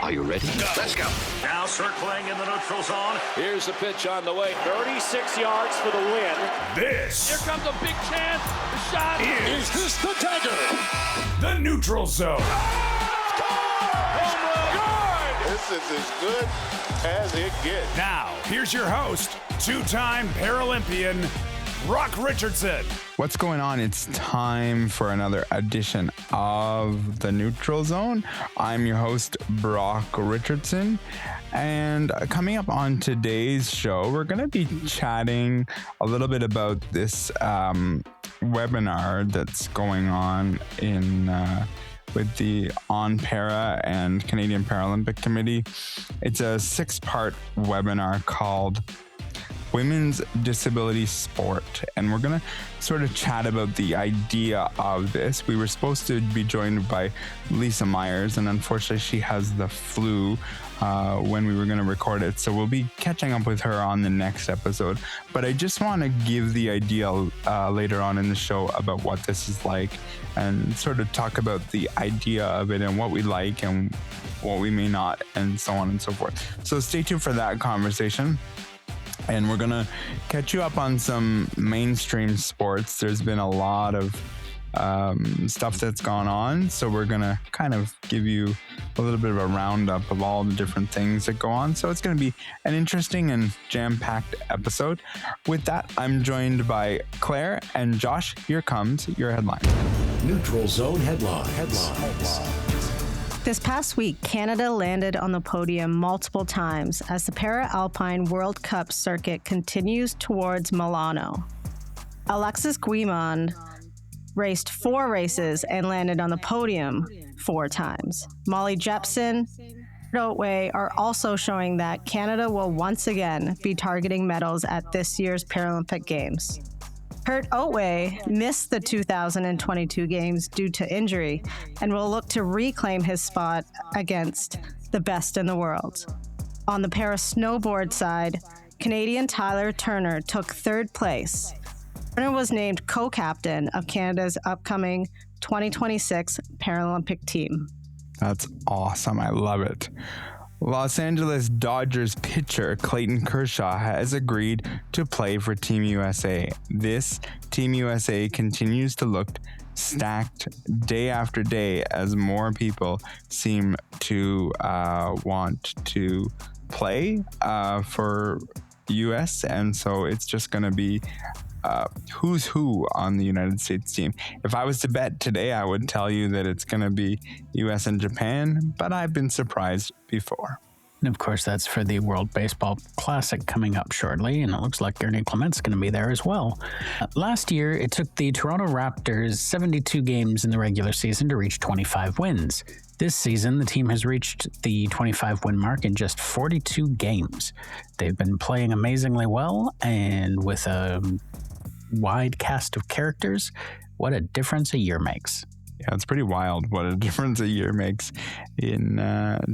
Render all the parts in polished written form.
Are you ready? Let's go. Now circling in the neutral zone. Here's the pitch on the way. 36 yards for the win. This. Here comes a big chance. The shot. Is this the dagger? The neutral zone. Home run. Good. This is as good as it gets. Now, here's your host, two-time Paralympian, Brock Richardson. What's going on? It's time for another edition of The Neutral Zone. I'm your host, Brock Richardson. And coming up on today's show, we're going to be chatting a little bit about this webinar that's going on in with the On Para and Canadian Paralympic Committee. It's a 6-part webinar called Women's Disability Sport, and we're gonna sort of chat about the idea of this. We were supposed to be joined by Lisa Myers, and unfortunately she has the flu when we were gonna record it, so we'll be catching up with her on the next episode. But I just want to give the idea later on in the show about what this is like, and sort of talk about the idea of it and what we like and what we may not, and so on and so forth. So stay tuned for that conversation. And we're going to catch you up on some mainstream sports. There's been a lot of stuff that's gone on. So we're going to kind of give you a little bit of a roundup of all the different things that go on. So it's going to be an interesting and jam-packed episode. With that, I'm joined by Claire and Josh. Here comes your headline. Neutral Zone headlines. This past week, Canada landed on the podium multiple times as the Para-Alpine World Cup circuit continues towards Milano. Alexis Guimond raced 4 races and landed on the podium 4 times. Molly Jepson and Otway are also showing that Canada will once again be targeting medals at this year's Paralympic Games. Kurt Otway missed the 2022 games due to injury and will look to reclaim his spot against the best in the world. On the para snowboard side, Canadian Tyler Turner took 3rd place. Turner was named co-captain of Canada's upcoming 2026 Paralympic team. That's awesome. I love it. Los Angeles Dodgers pitcher Clayton Kershaw has agreed to play for Team USA. This Team USA continues to look stacked day after day as more people seem to want to play for US, and so it's just going to be who's who on the United States team. If I was to bet today, I would tell you that it's going to be US and Japan, but I've been surprised before. And of course, that's for the World Baseball Classic coming up shortly, and it looks like Ernie Clement's going to be there as well. Last year, it took the Toronto Raptors 72 games in the regular season to reach 25 wins. This season, the team has reached the 25-win mark in just 42 games. They've been playing amazingly well, and with a wide cast of characters, what a difference a year makes. Yeah, it's pretty wild what a difference a year makes in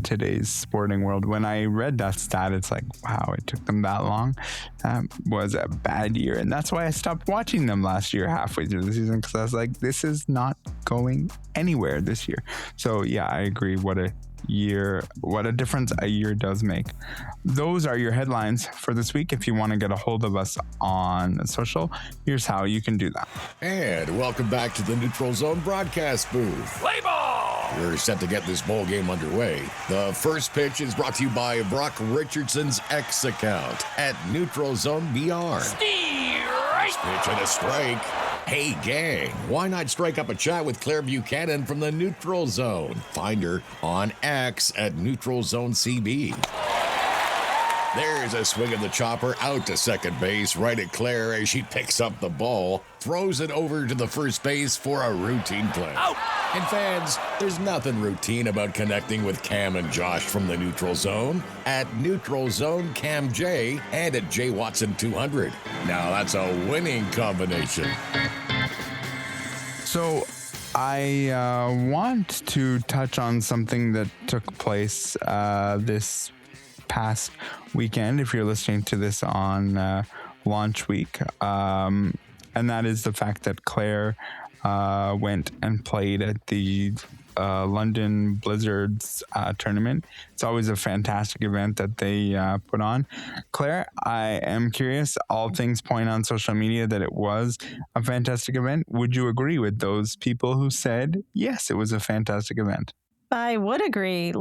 today's sporting world. When I read that stat, it's like, wow, it took them that long. That was a bad year. And that's why I stopped watching them last year halfway through the season, because I was like, this is not going anywhere this year. So yeah, I agree. What a difference a year does make. Those are your headlines for this week. If you want to get a hold of us on social, here's how you can do that. And welcome back to the Neutral Zone broadcast booth. Play ball! We're set to get this bowl game underway. The first pitch is brought to you by Brock Richardson's X account at Neutral Zone BR. Pitch and a strike. Hey gang, why not strike up a chat with Claire Buchanan from the Neutral Zone? Find her on X at Neutral Zone CB. There's a swing of the chopper out to second base, right at Claire as she picks up the ball, throws it over to the first base for a routine play. Out. And fans, there's nothing routine about connecting with Cam and Josh from the Neutral Zone at Neutral Zone Cam J and at J Watson 200. Now that's a winning combination. So I want to touch on something that took place this past weekend, if you're listening to this on launch week, and that is the fact that Claire went and played at the London Blizzard's tournament. It's always a fantastic event that they put on. Claire, I am curious. All things point on social media that it was a fantastic event. Would you agree with those people who said, yes, it was a fantastic event? I would agree.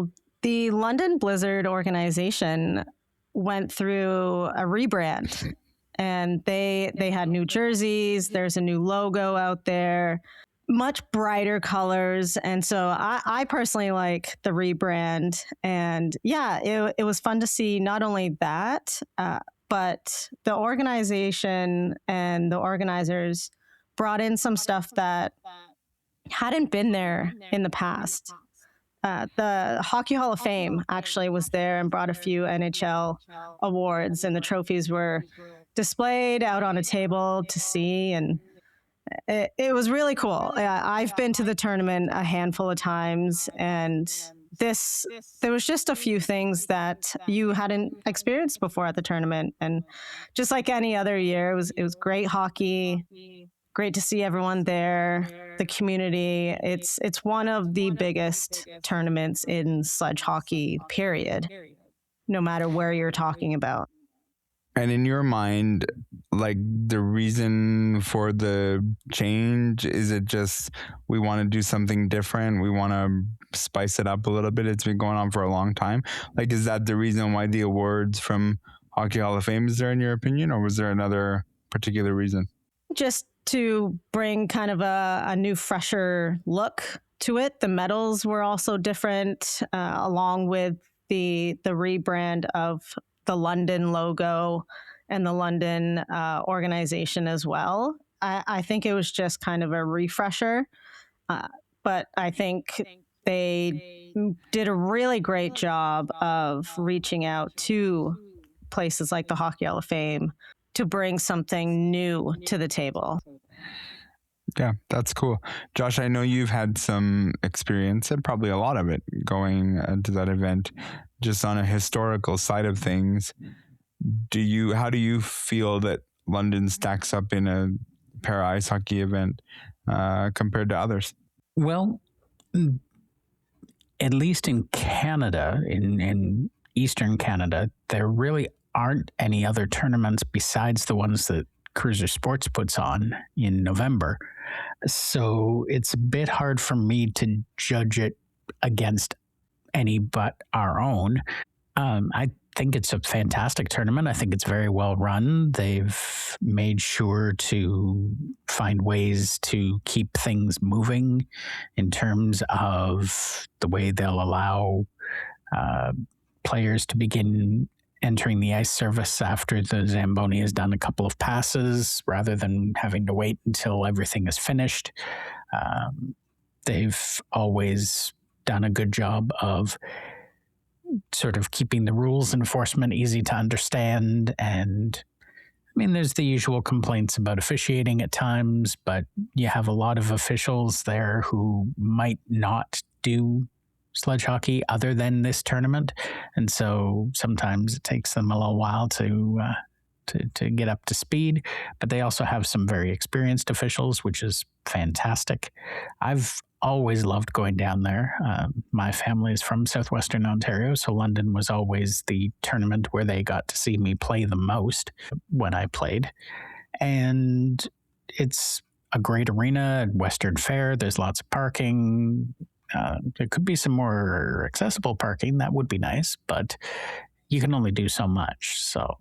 The London Blizzard organization went through a rebrand, and they had new jerseys. There's a new logo out there, much brighter colors. And so I personally like the rebrand. And yeah, it was fun to see not only that, but the organization and the organizers brought in some stuff that hadn't been there in the past. The Hockey Hall of Fame actually was there and brought a few NHL awards, and the trophies were displayed out on a table to see, and it was really cool. I've been to the tournament a handful of times, and there was just a few things that you hadn't experienced before at the tournament. And just like any other year, it was great hockey. Great to see everyone there, the community. It's one of the biggest tournaments in sledge hockey, period, no matter where you're talking about. And in your mind, like, the reason for the change, is it just we want to do something different? We want to spice it up a little bit? It's been going on for a long time. Like, is that the reason why the awards from Hockey Hall of Fame is there, in your opinion, or was there another particular reason? Just to bring kind of a new, fresher look to it. The medals were also different, along with the rebrand of the London logo and the London organization as well. I think it was just kind of a refresher, but I think they did a really great job of reaching out to places like the Hockey Hall of Fame to bring something new to the table. Yeah, that's cool. Josh, I know you've had some experience, and probably a lot of it, going to that event. Just on a historical side of things, how do you feel that London stacks up in a para ice hockey event compared to others? Well, at least in Canada, in Eastern Canada, there really aren't any other tournaments besides the ones that Cruiser Sports puts on in November. So it's a bit hard for me to judge it against any but our own. I think it's a fantastic tournament. I think it's very well run. They've made sure to find ways to keep things moving in terms of the way they'll allow players to begin entering the ice service after the Zamboni has done a couple of passes, rather than having to wait until everything is finished. They've always done a good job of sort of keeping the rules enforcement easy to understand. And I mean, there's the usual complaints about officiating at times, but you have a lot of officials there who might not do sledge hockey other than this tournament, and so sometimes it takes them a little while to get up to speed. But they also have some very experienced officials, which is fantastic. I've always loved going down there. My family is from southwestern Ontario, so London was always the tournament where they got to see me play the most when I played. And it's a great arena at Western Fair. There's lots of parking. There could be some more accessible parking. That would be nice, but you can only do so much. So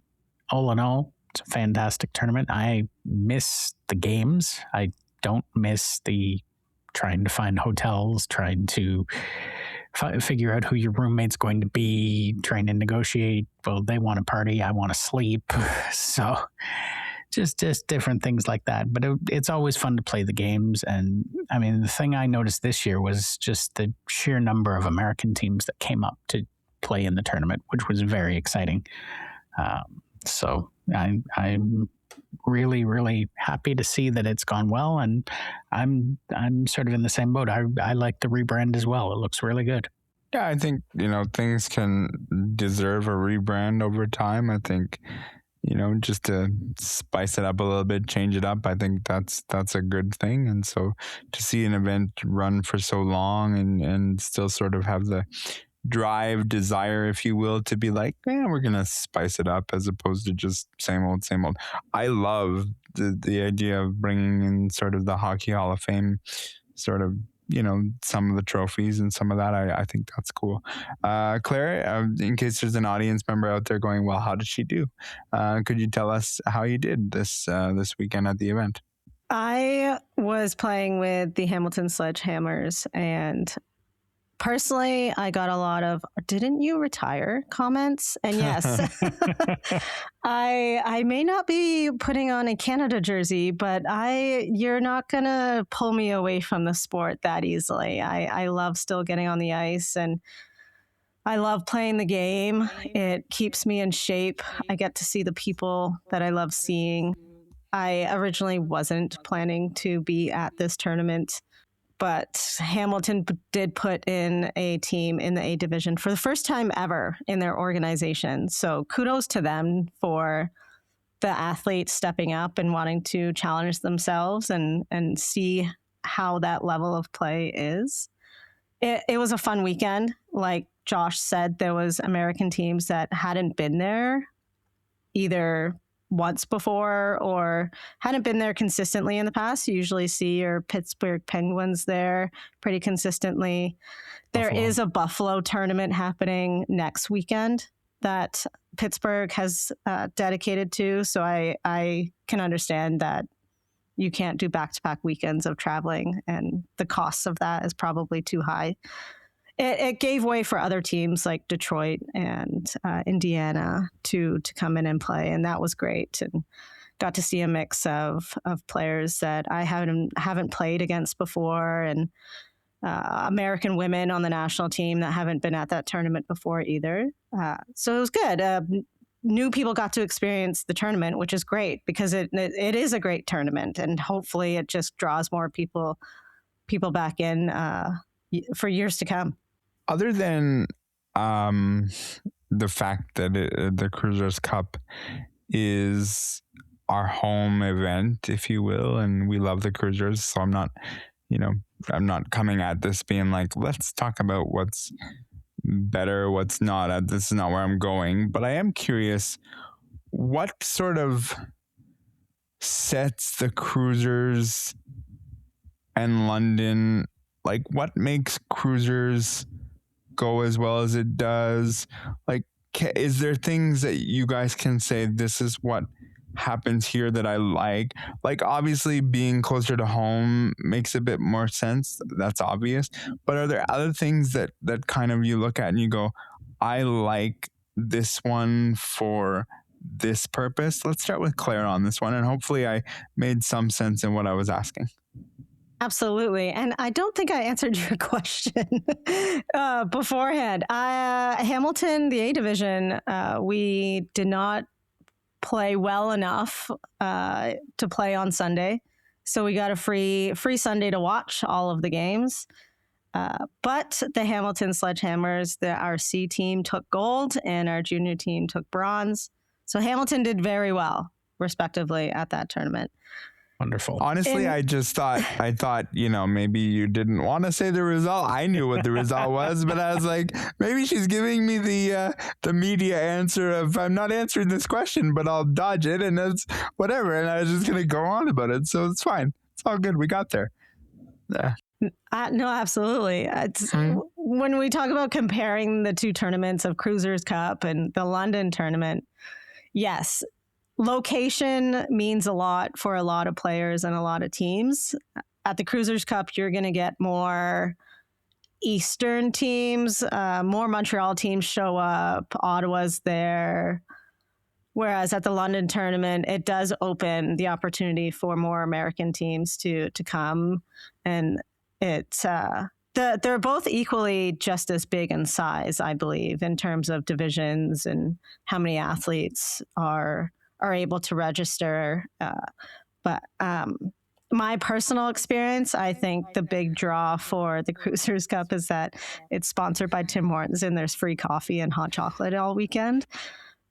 all in all, it's a fantastic tournament. I miss the games. I don't miss the trying to find hotels, trying to figure out who your roommate's going to be, trying to negotiate. Well, they want to party, I want to sleep. So just different things like that. But it's always fun to play the games. And I mean, the thing I noticed this year was just the sheer number of American teams that came up to play in the tournament, which was very exciting. So I'm really, really happy to see that it's gone well. And I'm sort of in the same boat. I like the rebrand as well. It looks really good. Yeah, I think, things can deserve a rebrand over time. I think just to spice it up a little bit, change it up. I think that's a good thing. And so to see an event run for so long and still sort of have the drive, desire, if you will, to be like, we're going to spice it up as opposed to just same old, same old. I love the idea of bringing in sort of the Hockey Hall of Fame sort of, some of the trophies and some of that. I think that's cool. Claire, in case there's an audience member out there going, well, how did she do? Could you tell us how you did this weekend at the event? I was playing with the Hamilton Sledgehammers, and personally, I got a lot of "didn't you retire?" comments. And yes, I may not be putting on a Canada jersey, but you're not going to pull me away from the sport that easily. I love still getting on the ice, and I love playing the game. It keeps me in shape. I get to see the people that I love seeing. I originally wasn't planning to be at this tournament, but Hamilton did put in a team in the A division for the first time ever in their organization. So kudos to them for the athletes stepping up and wanting to challenge themselves and see how that level of play is. It was a fun weekend. Like Josh said, there was American teams that hadn't been there either once before or hadn't been there consistently in the past. You usually see your Pittsburgh Penguins there pretty consistently. There is a Buffalo tournament happening next weekend that Pittsburgh has dedicated to. So I can understand that you can't do back-to-back weekends of traveling, and the costs of that is probably too high. It gave way for other teams like Detroit and Indiana to come in and play, and that was great. And got to see a mix of players that I haven't played against before, and American women on the national team that haven't been at that tournament before either. So it was good. New people got to experience the tournament, which is great because it is a great tournament, and hopefully it just draws more people back in for years to come. Other than the fact that the Cruisers Cup is our home event, if you will, and we love the Cruisers, so I'm not coming at this being like, let's talk about what's better, what's not. This is not where I'm going, but I am curious, what sort of sets the Cruisers and London, like what makes Cruisers go as well as it does? Like, is there things that you guys can say, this is what happens here that I like? Like, obviously being closer to home makes a bit more sense. That's obvious. But are there other things that kind of you look at and you go, I like this one for this purpose? Let's start with Claire on this one, and hopefully I made some sense in what I was asking. Absolutely. And I don't think I answered your question beforehand. Hamilton, the A division, we did not play well enough to play on Sunday. So we got a free Sunday to watch all of the games. But the Hamilton Sledgehammers, our C team took gold and our junior team took bronze. So Hamilton did very well, respectively, at that tournament. Wonderful. Honestly, I thought, maybe you didn't want to say the result. I knew what the result was, but I was like, maybe she's giving me the media answer of, I'm not answering this question, but I'll dodge it, and it's whatever. And I was just going to go on about it. So it's fine. It's all good. We got there. Yeah. No, absolutely. When we talk about comparing the two tournaments of Cruisers Cup and the London tournament, yes, location means a lot for a lot of players and a lot of teams. At the Cruisers Cup, you're going to get more Eastern teams, more Montreal teams show up, Ottawa's there. Whereas at the London tournament, it does open the opportunity for more American teams to come. And they're both equally just as big in size, I believe, in terms of divisions and how many athletes are able to register. But my personal experience, I think the big draw for the Cruisers Cup is that it's sponsored by Tim Hortons and there's free coffee and hot chocolate all weekend.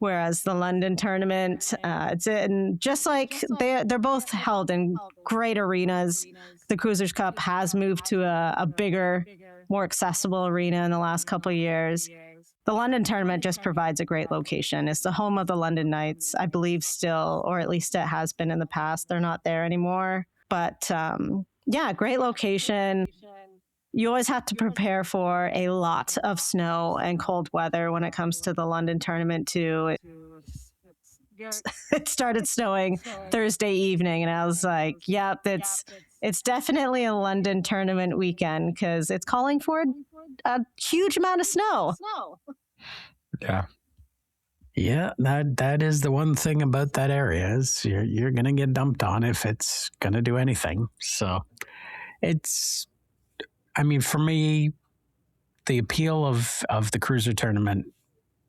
whereas the London tournament, it's in just like they're both held in great arenas. The Cruisers Cup has moved to a bigger, more accessible arena in the last couple of years. The London tournament just provides a great location. It's the home of the London Knights, I believe still, or at least it has been in the past. They're not there anymore. But yeah, great location. You always have to prepare for a lot of snow and cold weather when it comes to the London tournament too. It started snowing Thursday evening, and I was like, yep, it's definitely a London tournament weekend because it's calling for a huge amount of snow. Yeah. Yeah, that is the one thing about that area is you're going to get dumped on if it's going to do anything. So for me, the appeal of the Cruiser tournament,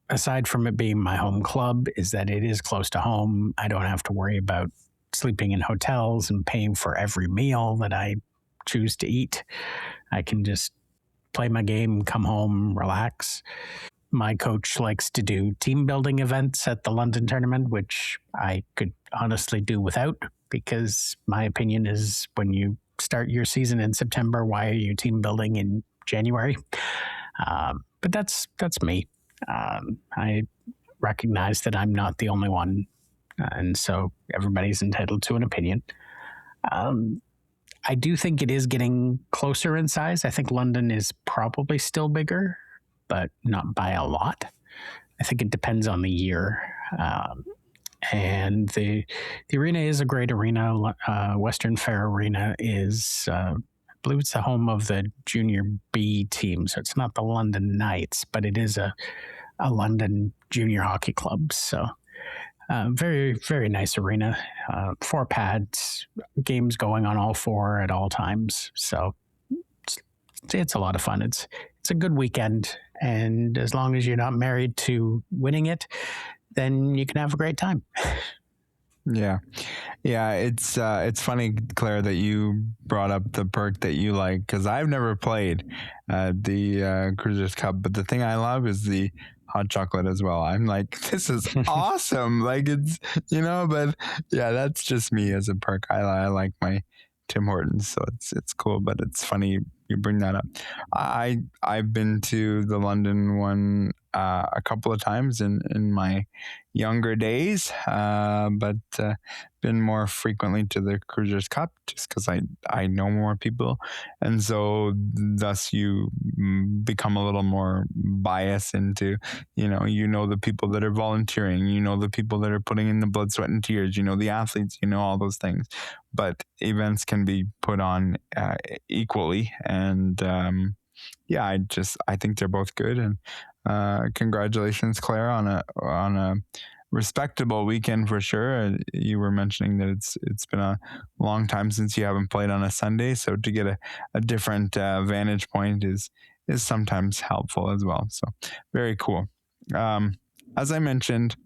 aside from it being my home club, is that it is close to home. I don't have to worry about sleeping in hotels and paying for every meal that I choose to eat. I can just play my game, come home, relax. My coach likes to do team building events at the London tournament, which I could honestly do without, because my opinion is when you start your season in September, why are you team building in January? But that's me. I recognize that I'm not the only one, and so everybody's entitled to an opinion. I do think it is getting closer in size. I think London is probably still bigger, but not by a lot. I think it depends on the year. And the arena is a great arena. Western Fair Arena is, I believe it's the home of the Junior B team. So it's not the London Knights, but it is a London junior hockey club. So very, very nice arena. 4 pads, games going on all 4 at all times. So it's a lot of fun. It's a good weekend. And as long as you're not married to winning it, then you can have a great time. Yeah. It's funny, Claire, that you brought up the perk that you like, because I've never played the Cruisers Cup, but the thing I love is the hot chocolate as well. I'm like, this is awesome. Like, it's, but yeah, that's just me as a perk. I like my Tim Hortons, so it's cool, but it's funny you bring that up. I've been to the London one a couple of times in my younger days, but been more frequently to the Cruisers Cup just because I know more people, and so thus you become a little more biased into the people that are volunteering, the people that are putting in the blood, sweat, and tears, the athletes, all those things. But events can be put on equally, and I think they're both good. And congratulations, Claire, on a respectable weekend for sure. You were mentioning that it's been a long time since you haven't played on a Sunday, so to get a different vantage point is sometimes helpful as well. So very cool. As I mentioned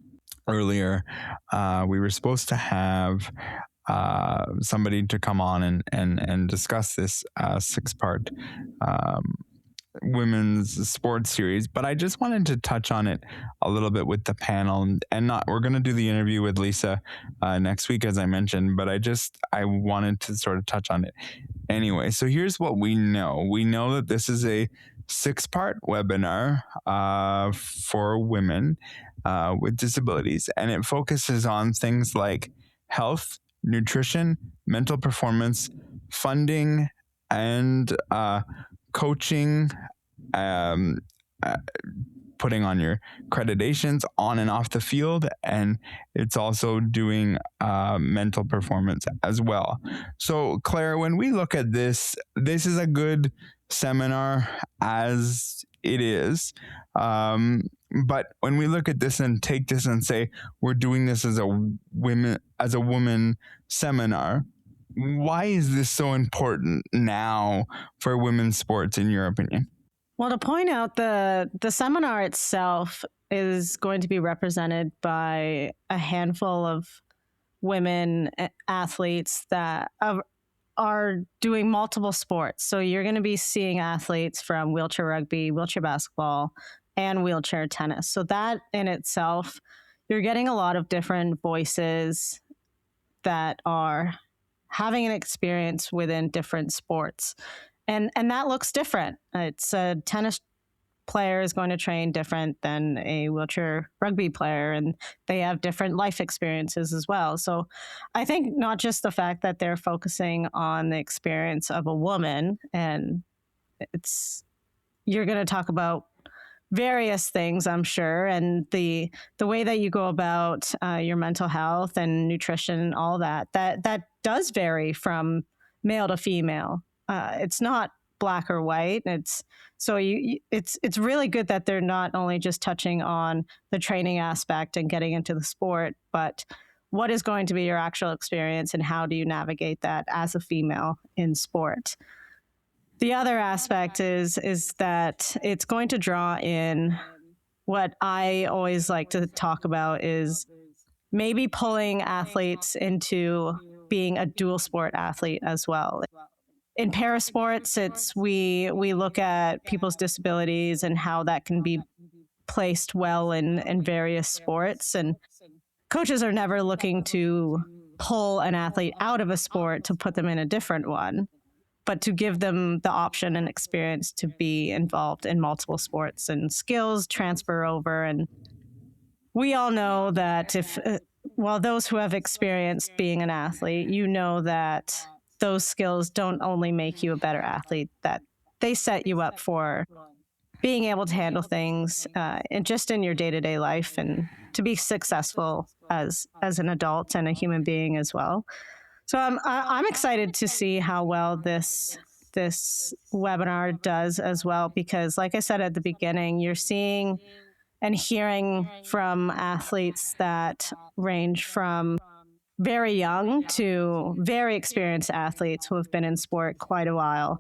earlier, we were supposed to have somebody to come on and discuss this 6-part women's sports series, but I just wanted to touch on it a little bit with the panel, and we're going to do the interview with Lisa next week, as I mentioned, but I wanted to sort of touch on it anyway. So here's what we know. We know that this is a 6-part webinar for women with disabilities, and it focuses on things like health, nutrition, mental performance, funding, and coaching, putting on your accreditations on and off the field, and it's also doing mental performance as well. So, Claire, when we look at this is a good seminar as it is. But when we look at this and take this and say we're doing this as a woman seminar, why is this so important now for women's sports, in your opinion? Well, to point out, the seminar itself is going to be represented by a handful of women athletes that are doing multiple sports. So you're going to be seeing athletes from wheelchair rugby, wheelchair basketball, and wheelchair tennis. So that in itself, you're getting a lot of different voices that are having an experience within different sports. And that looks different. It's a tennis player is going to train different than a wheelchair rugby player, and they have different life experiences as well. So I think not just the fact that they're focusing on the experience of a woman, and you're going to talk about various things, I'm sure, and the way that you go about your mental health and nutrition and all that does vary from male to female. It's not black or white. It's really good that they're not only just touching on the training aspect and getting into the sport, but what is going to be your actual experience and how do you navigate that as a female in sport. The other aspect is that it's going to draw in what I always like to talk about is maybe pulling athletes into being a dual sport athlete as well. In parasports, we look at people's disabilities and how that can be placed well in various sports. And coaches are never looking to pull an athlete out of a sport to put them in a different one, but to give them the option and experience to be involved in multiple sports and skills transfer over. And we all know that those who have experienced being an athlete, you know that those skills don't only make you a better athlete, that they set you up for being able to handle things and just in your day-to-day life and to be successful as an adult and a human being as well. So I'm excited to see how well this webinar does as well, because like I said at the beginning, you're seeing and hearing from athletes that range from very young to very experienced athletes who have been in sport quite a while.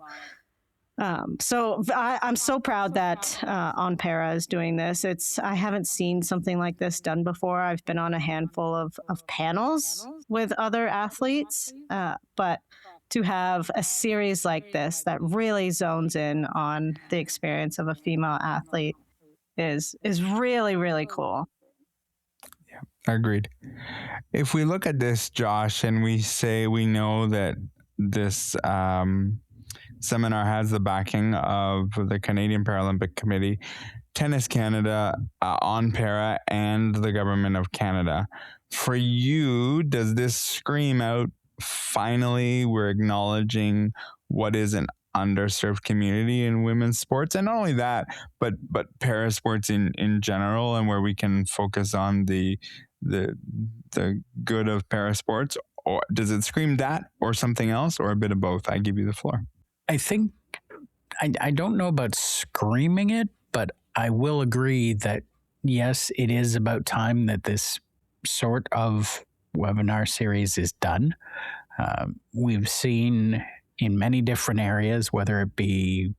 So I'm so proud that On Para is doing this. I haven't seen something like this done before. I've been on a handful of panels with other athletes, but to have a series like this that really zones in on the experience of a female athlete is really, really cool. Agreed. If we look at this, Josh, and we say we know that this seminar has the backing of the Canadian Paralympic Committee, Tennis Canada, On Para, and the Government of Canada. For you, does this scream out, finally, we're acknowledging what is an underserved community in women's sports? And not only that, but parasports in general, and where we can focus on the good of parasports? Or does it scream that or something else or a bit of both? I give you the floor. I think, I don't know about screaming it, but I will agree that yes, it is about time that this sort of webinar series is done. We've seen in many different areas, whether it be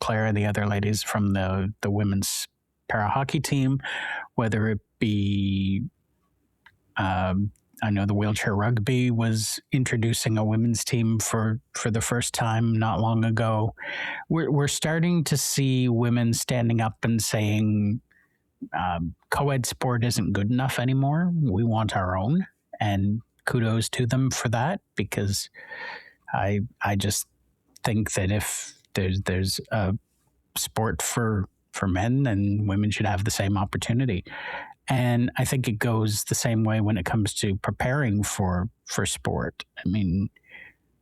Claire and the other ladies from the women's para hockey team, whether it be, I know the wheelchair rugby was introducing a women's team for the first time not long ago. We're starting to see women standing up and saying, co-ed sport isn't good enough anymore. We want our own. And kudos to them for that, because I just think that if there's a sport for men, then women should have the same opportunity. And I think it goes the same way when it comes to preparing for sport. I mean,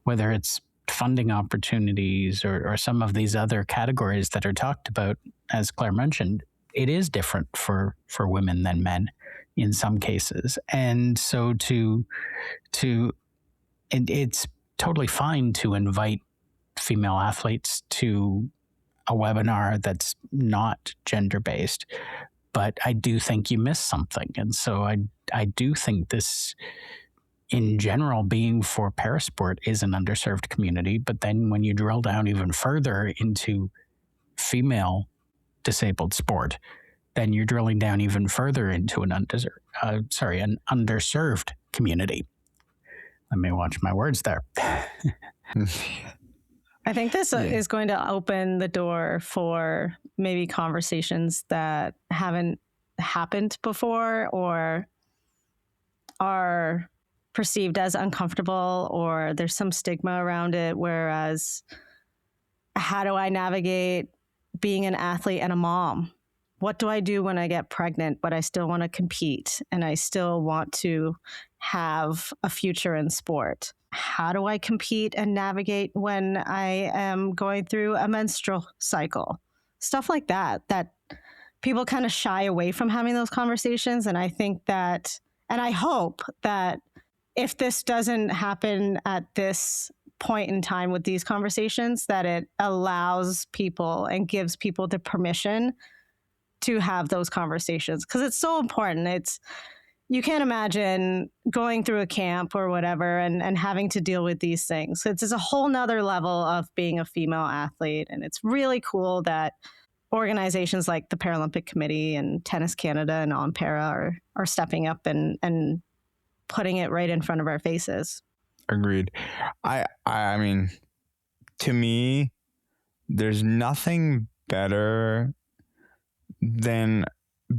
whether it's funding opportunities or some of these other categories that are talked about, as Claire mentioned, it is different for women than men in some cases. And so it's totally fine to invite female athletes to a webinar that's not gender-based. But I do think you missed something. And so I do think this, in general, being for parasport is an underserved community. But then when you drill down even further into female disabled sport, then you're drilling down even further into an underserved community. Let me watch my words there. I think this is going to open the door for maybe conversations that haven't happened before or are perceived as uncomfortable, or there's some stigma around it. Whereas, how do I navigate being an athlete and a mom? What do I do when I get pregnant, but I still want to compete and I still want to have a future in sport? How do I compete and navigate when I am going through a menstrual cycle? Stuff like that people kind of shy away from having those conversations. And I think that, and I hope that if this doesn't happen at this point in time with these conversations, that it allows people and gives people the permission to have those conversations, because it's so important. You can't imagine going through a camp or whatever and having to deal with these things. It's a whole nother level of being a female athlete. And it's really cool that organizations like the Paralympic Committee and Tennis Canada and On Para are stepping up and putting it right in front of our faces. Agreed. I mean, to me, there's nothing better than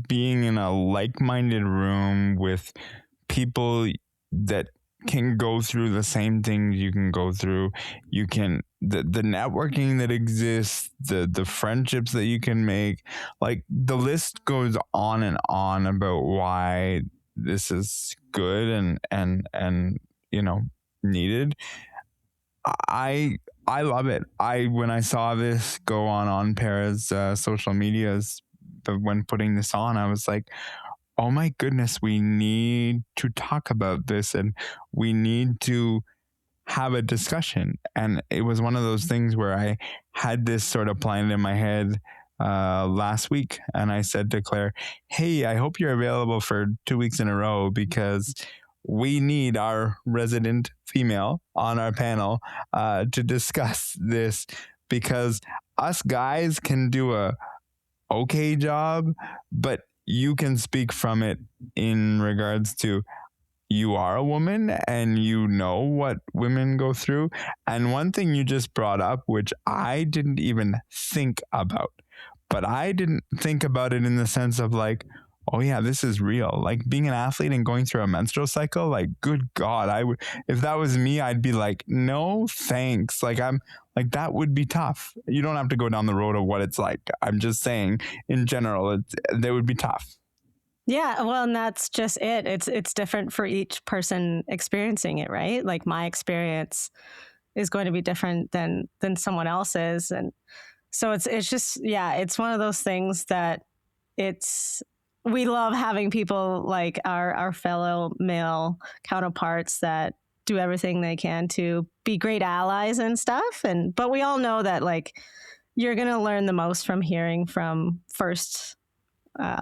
being in a like-minded room with people that can go through the same things you can go through. You can, the networking that exists, the friendships that you can make, like the list goes on and on about why this is good and you know, needed. I love it. When I saw this go on Para's social medias, when putting this on, I was like, oh my goodness, we need to talk about this and we need to have a discussion. And it was one of those things where I had this sort of planned in my head last week. And I said to Claire, hey, I hope you're available for 2 weeks in a row, because we need our resident female on our panel to discuss this, because us guys can do a okay job, but you can speak from it in regards to you are a woman and you know what women go through. And one thing you just brought up, which I didn't even think about, but I didn't think about it in the sense of like, oh yeah, this is real. Like being an athlete and going through a menstrual cycle, like, good God, if that was me, I'd be like, no, thanks. Like that would be tough. You don't have to go down the road of what it's like. I'm just saying in general, they would be tough. Yeah, well, and that's just it. It's different for each person experiencing it, right? Like my experience is going to be different than someone else's. And so it's just, yeah, it's one of those things that we love having people like our fellow male counterparts that do everything they can to be great allies and stuff. But we all know that like you're going to learn the most from hearing from first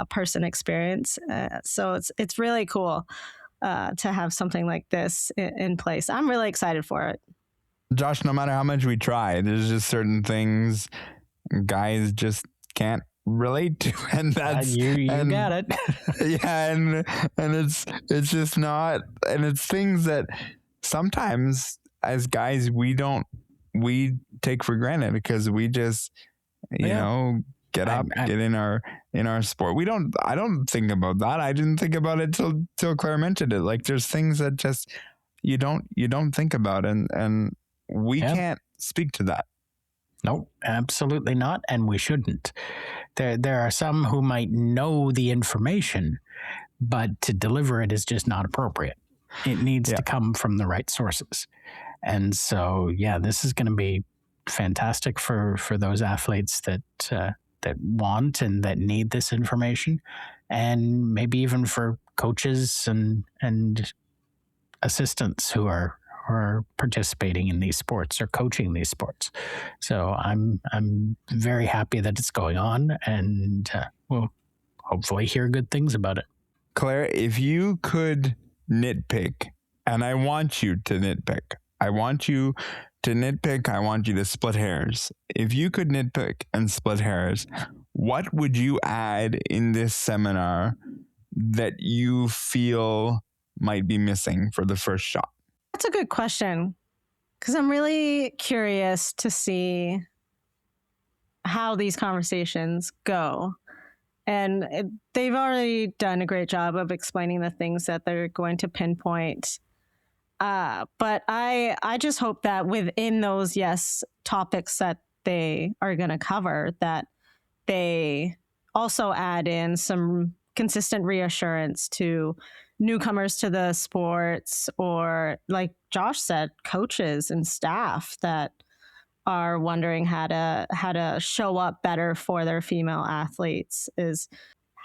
person experience. So it's really cool to have something like this in place. I'm really excited for it. Josh, no matter how much we try, there's just certain things guys just can't relate to, and that's you got it. Yeah, and it's just not, and it's things that sometimes as guys we take for granted because we just you know get up, get in our sport. I don't think about that. I didn't think about it till Claire mentioned it. Like there's things that just you don't think about, and we can't speak to that. No, absolutely not, and we shouldn't. There are some who might know the information, but to deliver it is just not appropriate. It needs to come from the right sources. And so, yeah, this is going to be fantastic for those athletes that want and that need this information, and maybe even for coaches and assistants who are participating in these sports or coaching these sports. So I'm very happy that it's going on, and we'll hopefully hear good things about it. Claire, if you could nitpick, and I want you to nitpick, I want you to split hairs. If you could nitpick and split hairs, what would you add in this seminar that you feel might be missing for the first shot? That's a good question, because I'm really curious to see how these conversations go. they've already done a great job of explaining the things that they're going to pinpoint. But I just hope that within those, topics that they are going to cover, that they also add in some consistent reassurance to newcomers to the sports, or like Josh said, coaches and staff that are wondering how to show up better for their female athletes, is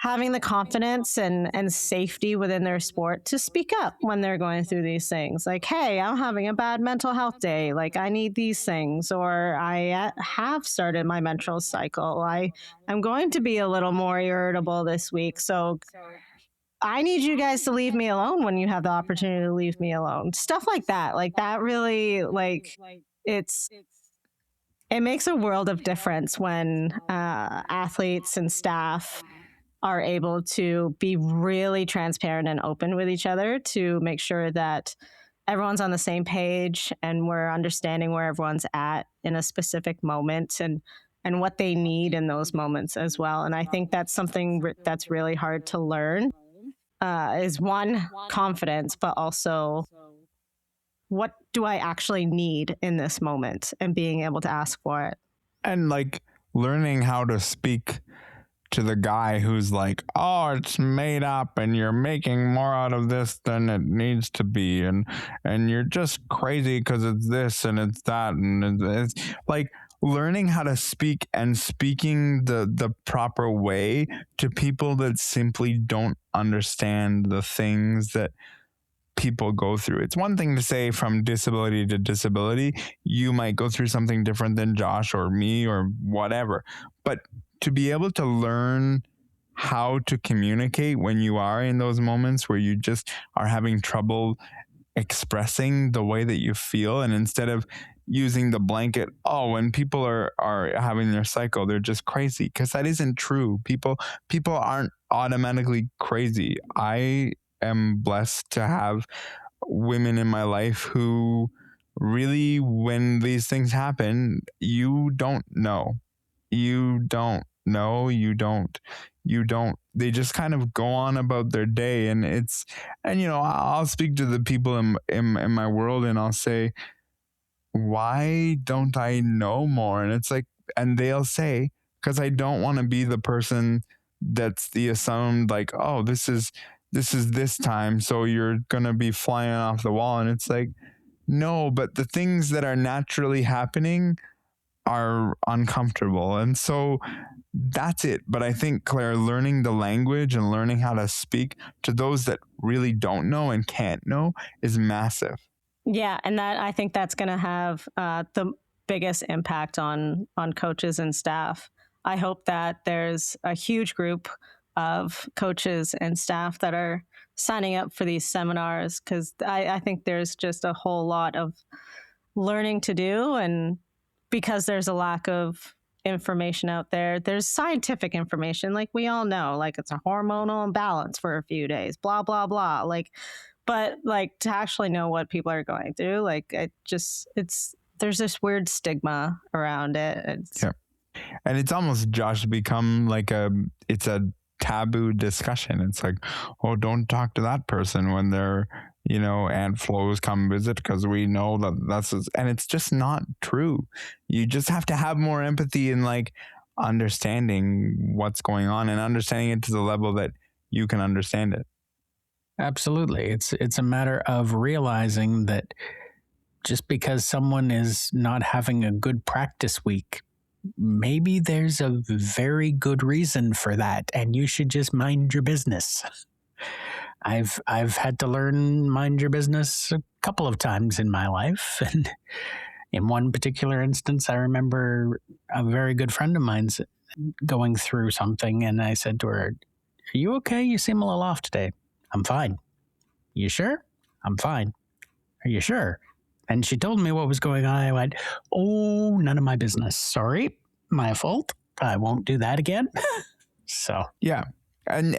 having the confidence and safety within their sport to speak up when they're going through these things. Like, hey, I'm having a bad mental health day. Like, I need these things, or I have started my menstrual cycle. I'm going to be a little more irritable this week. So I need you guys to leave me alone when you have the opportunity to leave me alone. Stuff like that. Like, that really, like, it makes a world of difference when athletes and staff are able to be really transparent and open with each other to make sure that everyone's on the same page and we're understanding where everyone's at in a specific moment and what they need in those moments as well. And I think that's something that's really hard to learn, is one, confidence, but also what do I actually need in this moment, and being able to ask for it. And like learning how to speak to the guy who's like, oh, it's made up and you're making more out of this than it needs to be, and you're just crazy because it's this and it's that, and it's like learning how to speak and speaking the proper way to people that simply don't understand the things that people go through. It's one thing to say from disability to disability, you might go through something different than Josh or me or whatever, but to be able to learn how to communicate when you are in those moments where you just are having trouble expressing the way that you feel, and instead of using the blanket, oh, when people are having their cycle, they're just crazy, because that isn't true. People aren't automatically crazy. I am blessed to have women in my life who really, when these things happen, you don't know. They just kind of go on about their day, and I'll speak to the people in my world and I'll say, why don't I know more? And it's like, and they'll say, because I don't want to be the person that's the assumed, like, oh, this is this time, so you're gonna be flying off the wall. And it's like, no, but the things that are naturally happening are uncomfortable. And so that's it. But I think, Claire, learning the language and learning how to speak to those that really don't know and can't know is massive. Yeah, and I think that's going to have the biggest impact on coaches and staff. I hope that there's a huge group of coaches and staff that are signing up for these seminars, because I think there's just a whole lot of learning to do, and because there's a lack of information out there. There's scientific information, like we all know, like it's a hormonal imbalance for a few days, blah, blah, blah. But to actually know what people are going through, there's this weird stigma around it. Yeah. And it's almost, Josh, become like it's a taboo discussion. It's like, oh, don't talk to that person when they're, Aunt Flo's come visit, because we know and it's just not true. You just have to have more empathy and understanding what's going on and understanding it to the level that you can understand it. Absolutely. It's a matter of realizing that just because someone is not having a good practice week, maybe there's a very good reason for that, and you should just mind your business. I've had to learn mind your business a couple of times in my life, and in one particular instance, I remember a very good friend of mine's going through something, and I said to her, "Are you okay? You seem a little off today." "I'm fine." "You sure?" "I'm fine." "Are you sure?" And she told me what was going on. I went, "Oh, none of my business. Sorry, my fault. I won't do that again." So yeah, and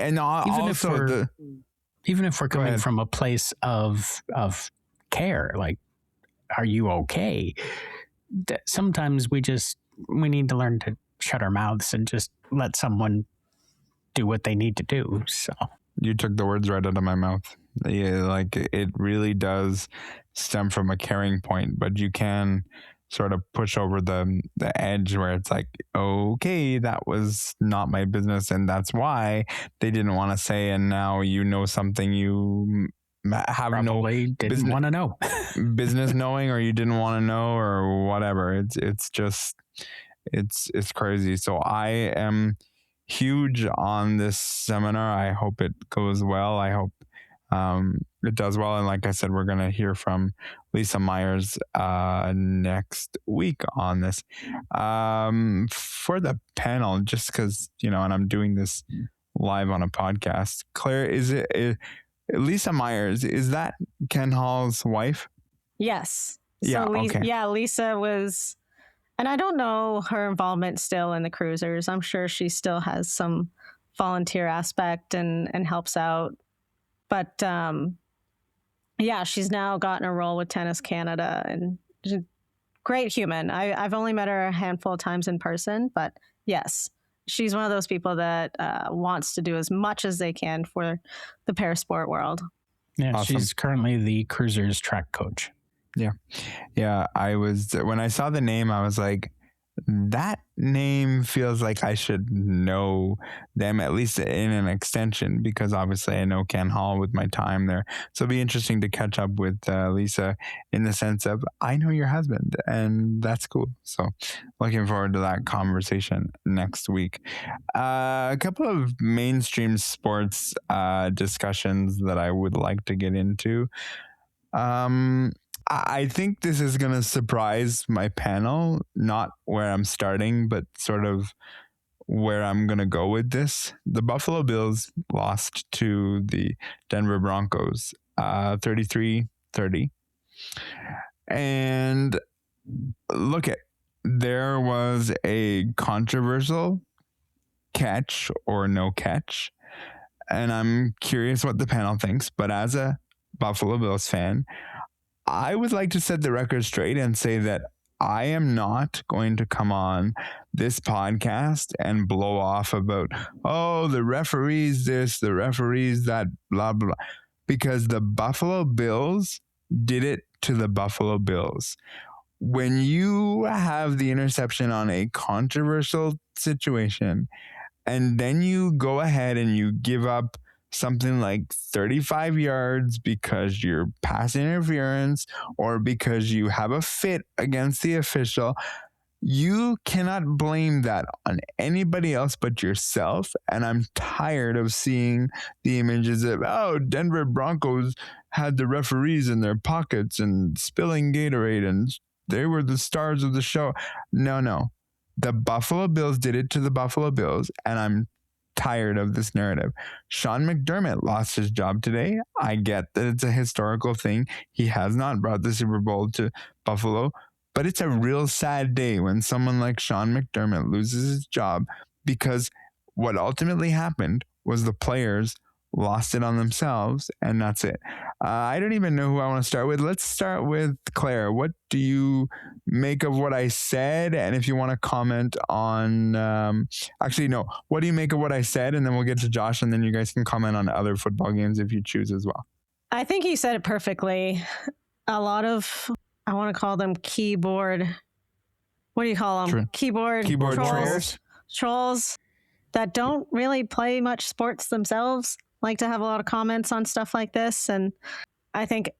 even if we're coming from a place of care, like, are you okay? Sometimes we need to learn to shut our mouths and just let someone do what they need to do. So you took the words right out of my mouth. Yeah, like it really does stem from a caring point, but you can sort of push over the edge where it's like, okay, that was not my business, and that's why they didn't want to say, and now you know something you have probably didn't want to know. business knowing, or you didn't want to know, or whatever. It's just it's crazy. So I am huge on this seminar. I hope it goes well. I hope it does well. And like I said, we're going to hear from Lisa Myers next week on this. For the panel, just because, and I'm doing this live on a podcast. Claire, is Lisa Myers, is that Ken Hall's wife? Yes. Yeah, so okay. Yeah, Lisa was, and I don't know her involvement still in the Cruisers. I'm sure she still has some volunteer aspect and helps out. But yeah, she's now gotten a role with Tennis Canada, and she's a great human. I've only met her a handful of times in person, but yes, she's one of those people that wants to do as much as they can for the parasport world. Yeah, Awesome. She's currently the Cruisers track coach. Yeah. When I saw the name, I was like, that name feels like I should know them, at least in an extension, because obviously I know Ken Hall with my time there. So it'll be interesting to catch up with Lisa in the sense of, I know your husband, and that's cool. So looking forward to that conversation next week. A couple of mainstream sports discussions that I would like to get into. I think this is going to surprise my panel, not where I'm starting, but sort of where I'm going to go with this. The Buffalo Bills lost to the Denver Broncos 33-30. And look, there was a controversial catch or no catch. And I'm curious what the panel thinks, but as a Buffalo Bills fan, I would like to set the record straight and say that I am not going to come on this podcast and blow off about, the referees this, the referees that, blah, blah, blah, because the Buffalo Bills did it to the Buffalo Bills. When you have the interception on a controversial situation, and then you go ahead and you give up something like 35 yards because you're pass interference or because you have a fit against the official, you cannot blame that on anybody else but yourself. And I'm tired of seeing the images of, Denver Broncos had the referees in their pockets and spilling Gatorade and they were the stars of the show. No. The Buffalo Bills did it to the Buffalo Bills, and I'm tired of this narrative. Sean McDermott lost his job today. I get that it's a historical thing. He has not brought the Super Bowl to Buffalo, but it's a real sad day when someone like Sean McDermott loses his job, because what ultimately happened was the players lost it on themselves, and that's it. I don't even know who I want to start with. Let's start with Claire. What do you make of what I said? And if you want to comment on, what do you make of what I said? And then we'll get to Josh, and then you guys can comment on other football games if you choose as well. I think you said it perfectly. A lot of, I want to call them keyboard, what do you call them? True. Keyboard trolls that don't really play much sports themselves like to have a lot of comments on stuff like this. And I think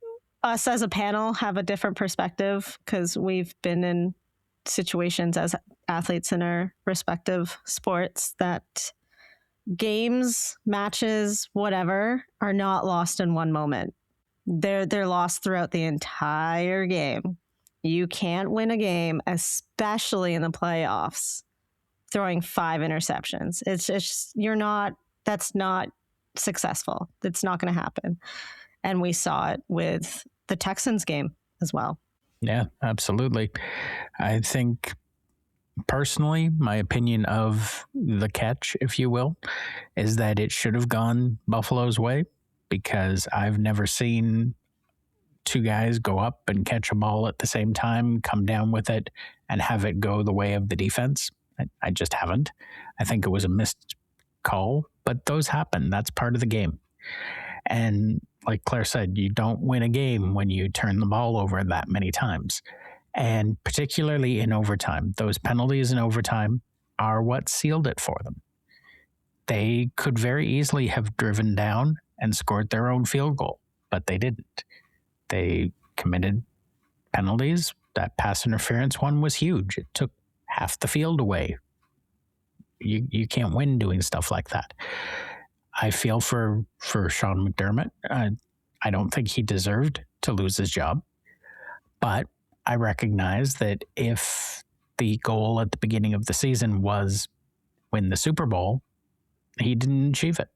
us as a panel have a different perspective because we've been in situations as athletes in our respective sports that games, matches, whatever, are not lost in one moment. They're lost throughout the entire game. You can't win a game, especially in the playoffs, throwing 5 interceptions. It's just, that's not successful. It's not going to happen. And we saw it with the Texans game as well. Yeah, absolutely. I think personally, my opinion of the catch, if you will, is that it should have gone Buffalo's way, because I've never seen 2 guys go up and catch a ball at the same time, come down with it, and have it go the way of the defense. I just haven't. I think it was a missed call but those happen. That's part of the game. And like Claire said, you don't win a game when you turn the ball over that many times. And particularly in overtime, those penalties in overtime are what sealed it for them. They could very easily have driven down and scored their own field goal, but they didn't. They committed penalties. That pass interference one was huge. It took half the field away. You can't win doing stuff like that. I feel for Sean McDermott. I don't think he deserved to lose his job, but I recognize that if the goal at the beginning of the season was win the Super Bowl, he didn't achieve it.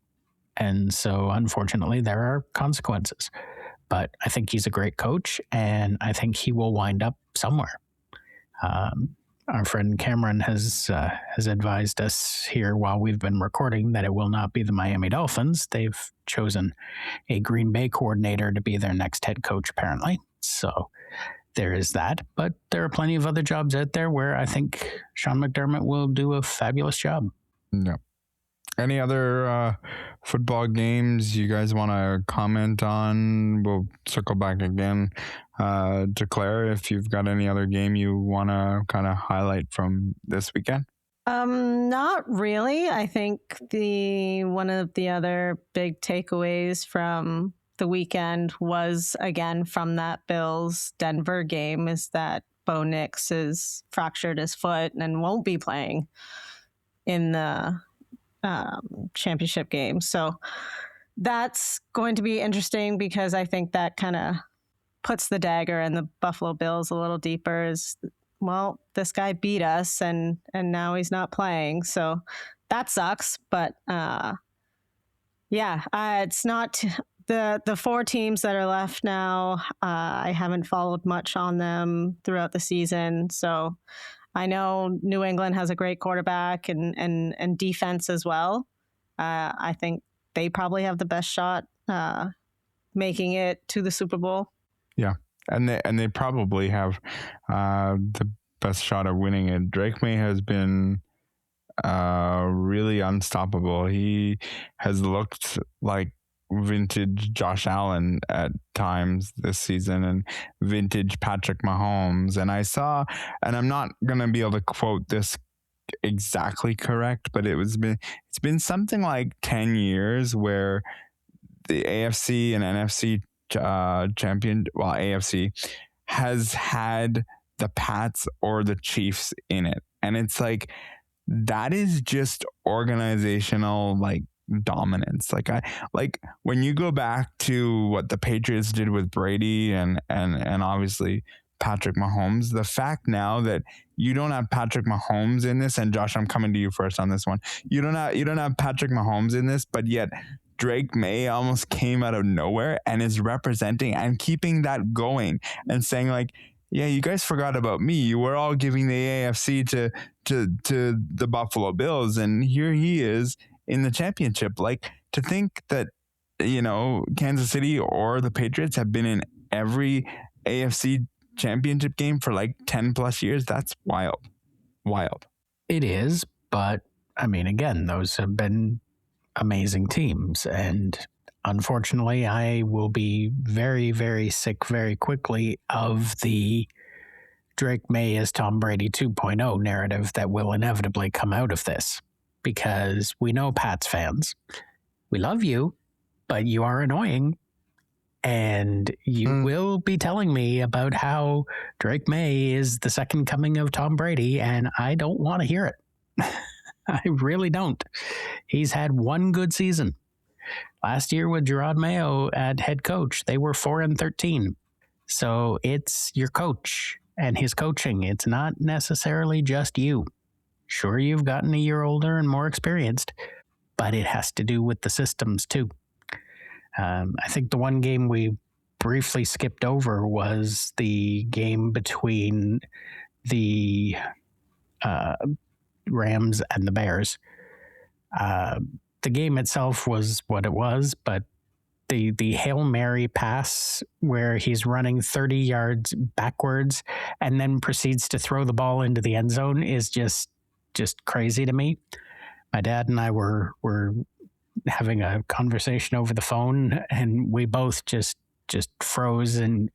And so, unfortunately, there are consequences. But I think he's a great coach, and I think he will wind up somewhere. Our friend Cameron has advised us here while we've been recording that it will not be the Miami Dolphins. They've chosen a Green Bay coordinator to be their next head coach, apparently. So there is that. But there are plenty of other jobs out there where I think Sean McDermott will do a fabulous job. No. Any other football games you guys want to comment on? We'll circle back again to Claire if you've got any other game you want to kind of highlight from this weekend. Not really. I think one of the other big takeaways from the weekend was, again, from that Bills-Denver game, is that Bo Nix has fractured his foot and won't be playing in the championship game. So that's going to be interesting because I think that kind of puts the dagger in the Buffalo Bills a little deeper. Is, well, this guy beat us and now he's not playing. So that sucks. But it's not the four teams that are left now. I haven't followed much on them throughout the season. So I know New England has a great quarterback and defense as well. I think they probably have the best shot making it to the Super Bowl. Yeah, and they probably have the best shot of winning it. Drake May has been really unstoppable. He has looked like vintage Josh Allen at times this season and vintage Patrick Mahomes. And I saw, and I'm not going to be able to quote this exactly correct, but it's been something like 10 years where the AFC and NFC AFC has had the Pats or the Chiefs in it. And it's like, that is just organizational, like, dominance. Like when you go back to what the Patriots did with Brady and obviously Patrick Mahomes, the fact now that you don't have Patrick Mahomes in this, and Josh, I'm coming to you first on this one. You don't have Patrick Mahomes in this, but yet Drake May almost came out of nowhere and is representing and keeping that going and saying like, yeah, you guys forgot about me. You were all giving the AFC to the Buffalo Bills, and here he is in the championship. Like, to think that, Kansas City or the Patriots have been in every AFC championship game for like 10 plus years. That's wild. It is, but I mean, again, those have been amazing teams. And unfortunately, I will be very, very sick very quickly of the Drake May is Tom Brady 2.0 narrative that will inevitably come out of this. Because we know Pats fans, we love you, but you are annoying. And you will be telling me about how Drake May is the second coming of Tom Brady, and I don't want to hear it. I really don't. He's had one good season. Last year with Gerard Mayo at head coach, they were 4-13. So it's your coach and his coaching. It's not necessarily just you. Sure, you've gotten a year older and more experienced, but it has to do with the systems too. I think the one game we briefly skipped over was the game between the Rams and the Bears. The game itself was what it was, but the Hail Mary pass where he's running 30 yards backwards and then proceeds to throw the ball into the end zone is just crazy to me. My dad and I were having a conversation over the phone, and we both just froze and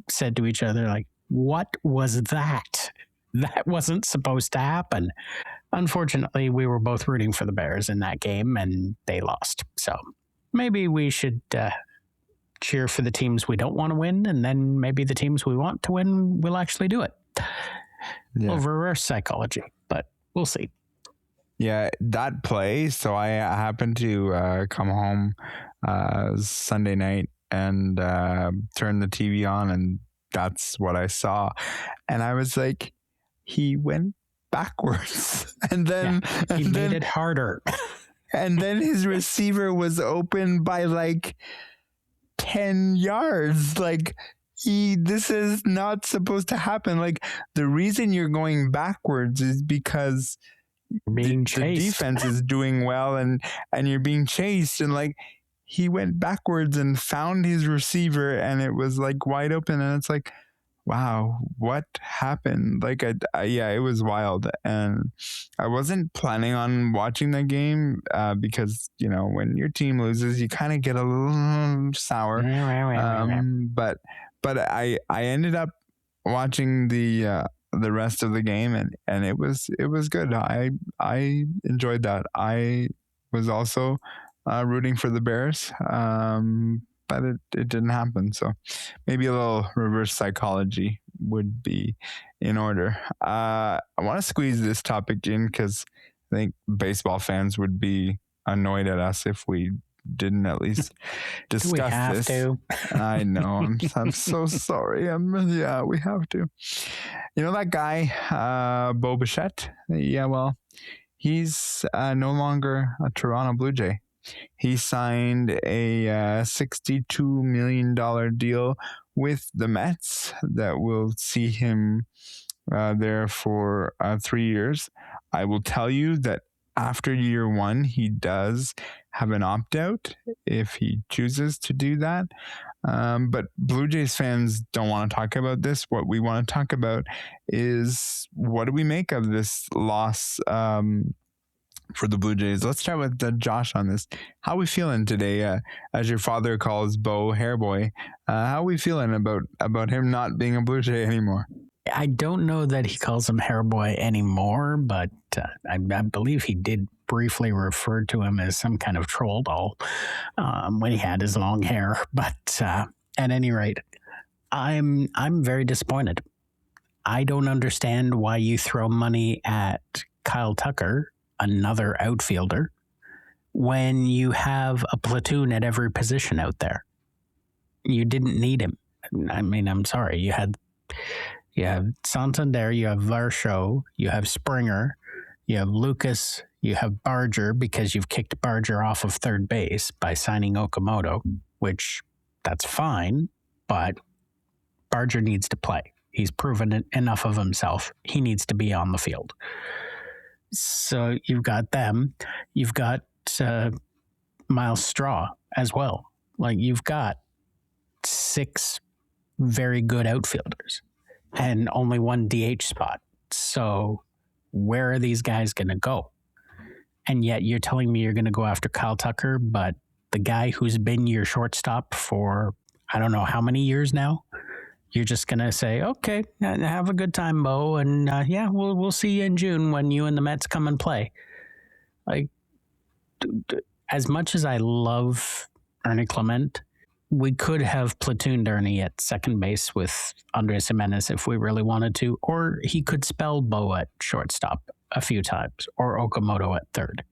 said to each other, like, what was that? That wasn't supposed to happen. Unfortunately, we were both rooting for the Bears in that game, and they lost. So maybe we should cheer for the teams we don't want to win, and then maybe the teams we want to win will actually do it. Yeah. Well, reverse psychology, but we'll see. Yeah, that play. So I happened to come home Sunday night and turn the TV on, and that's what I saw. And I was like, he went backwards. And then he made it harder. And then his receiver was open by like 10 yards. Like, this is not supposed to happen. Like, the reason you're going backwards is because being the defense is doing well, and you're being chased, and like, he went backwards and found his receiver, and it was like wide open, and it's like, wow, what happened? Like, yeah, it was wild, and I wasn't planning on watching that game because, you know, when your team loses, you kind of get a little sour. But I ended up watching the rest of the game, and it was good. I enjoyed that. I was also rooting for the Bears, but it didn't happen. So maybe a little reverse psychology would be in order. I want to squeeze this topic in because I think baseball fans would be annoyed at us if we didn't at least discuss this. To? I know. I'm so sorry. Yeah, we have to. You know that guy, Bo Bichette? Yeah, well, he's no longer a Toronto Blue Jay. He signed a $62 million deal with the Mets that will see him there for 3 years. I will tell you that after year one, he does have an opt-out if he chooses to do that. But Blue Jays fans don't want to talk about this. What we want to talk about is, what do we make of this loss for the Blue Jays? Let's start with Josh on this. How are we feeling today? As your father calls Bo Hairboy, how are we feeling about him not being a Blue Jay anymore? I don't know that he calls him Hairboy anymore, but I believe he did briefly refer to him as some kind of troll doll when he had his long hair. But at any rate, I'm very disappointed. I don't understand why you throw money at Kyle Tucker, another outfielder, when you have a platoon at every position out there. You didn't need him. I mean, I'm sorry. You have Santander, you have Varsho, you have Springer, you have Lucas, you have Barger, because you've kicked Barger off of third base by signing Okamoto, which that's fine, but Barger needs to play. He's proven enough of himself. He needs to be on the field. So you've got them. You've got Miles Straw as well. Like, you've got 6 very good outfielders and only 1 DH spot. So where are these guys going to go? And yet you're telling me you're going to go after Kyle Tucker, but the guy who's been your shortstop for I don't know how many years now, you're just going to say, okay, have a good time, Bo. And yeah, we'll see you in June when you and the Mets come and play. Like, as much as I love Ernie Clement, we could have platooned Ernie at second base with Andres Jimenez if we really wanted to, or he could spell Bo at shortstop a few times, or Okamoto at third.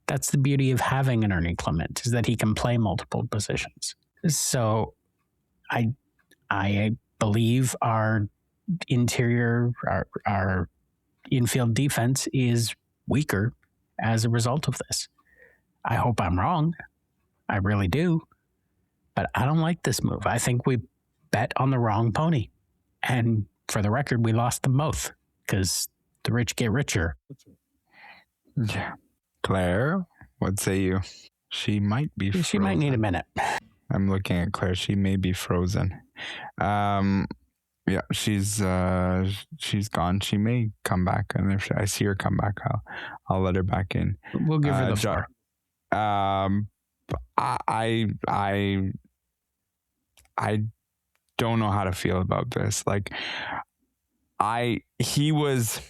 That's the beauty of having an Ernie Clement, is that he can play multiple positions. So I believe our interior, our infield defense is weaker as a result of this. I hope I'm wrong. I really do. But I don't like this move. I think we bet on the wrong pony. And for the record, we lost them both because the rich get richer. Yeah. Claire, what say you? She might be frozen. She might need a minute. I'm looking at Claire. She may be frozen. Yeah, she's gone. She may come back, and if I see her come back, I'll let her back in. We'll give her the floor. I don't know how to feel about this. Like, he was